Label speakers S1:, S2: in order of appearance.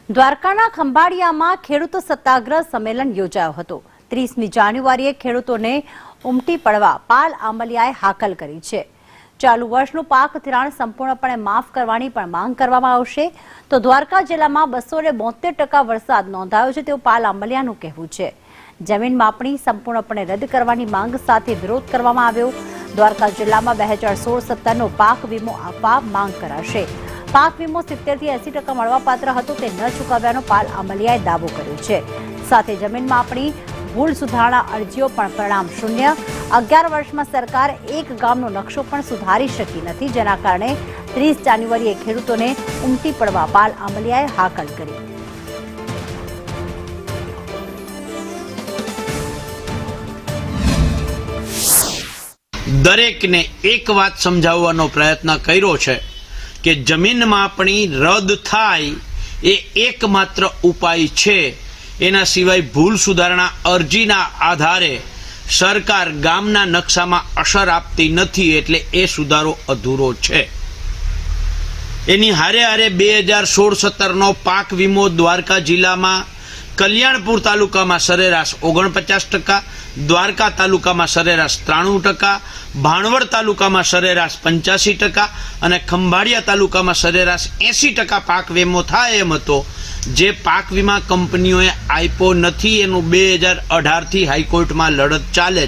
S1: દ્વારકાના ખંભાળિયામાં ખેડૂત સત્યાગ્રહ સંમેલન યોજાયો હતો। 30મી જાન્યુઆરીએ ખેડૂતોને ઉમટી પડવા પાલ આંબલિયાએ હાકલ કરી છે। ચાલુ વર્ષનું પાક ધિરાણ સંપૂર્ણપણે માફ કરવાની પણ માંગ કરવામાં આવશે। તો દ્વારકા જિલ્લામાં 272% વરસાદ નોંધાયો છે તેવું પાલ આંબલિયાનું કહેવું છે। જમીન માપણી સંપૂર્ણપણે રદ કરવાની માંગ સાથે વિરોધ કરવામાં આવ્યો। દ્વારકા જિલ્લામાં 2016-17નો પાક વીમો આપવા માંગ કરાશે। પાક વીમો 70 થી 80% મળવાપાત્ર હતો તે ન ચૂકવ્યાનો પાલ આંબલિયાએ દાવો કર્યો છે। સાથે જમીન માપણી ભૂલ સુધારણા અરજીઓ પણ પરિણામ શૂન્ય। 11 વર્ષમાં સરકાર એક ગામનો નકશો પણ સુધારી શકી નથી, જેના કારણે 30 જાન્યુઆરીએ ખેડૂતોને ઉમટી પડવા પાલ આંબલિયાએ હાકલ કરી।
S2: દરેકને એક વાત સમજાવવાનો પ્રયત્ન કર્યો છે કે જમીન માપણી રદ થાય એ એકમાત્ર ઉપાય છે। એના સિવાય ભૂલ સુધારણા અરજીના આધારે સરકાર ગામના નકશામાં અસર આપતી નથી, એટલે એ સુધારો અધૂરો છે। એની હારે હારે 2016-17નો પાક વીમો દ્વારકા જિલ્લામાં કલ્યાણપુર તાલુકામાં સરેરાશ 49%, દ્વારકા તાલુકામાં સરેરાશ 93%, ભાણવડ તાલુકામાં સરેરાશ 85% અને ખંભાળિયા તાલુકામાં સરેરાશ 80% પાક વીમો થાય એમ હતો, જે પાક વીમા કંપનીઓએ આપ્યો નથી। એનું 2018થી હાઈકોર્ટમાં લડત ચાલે છે।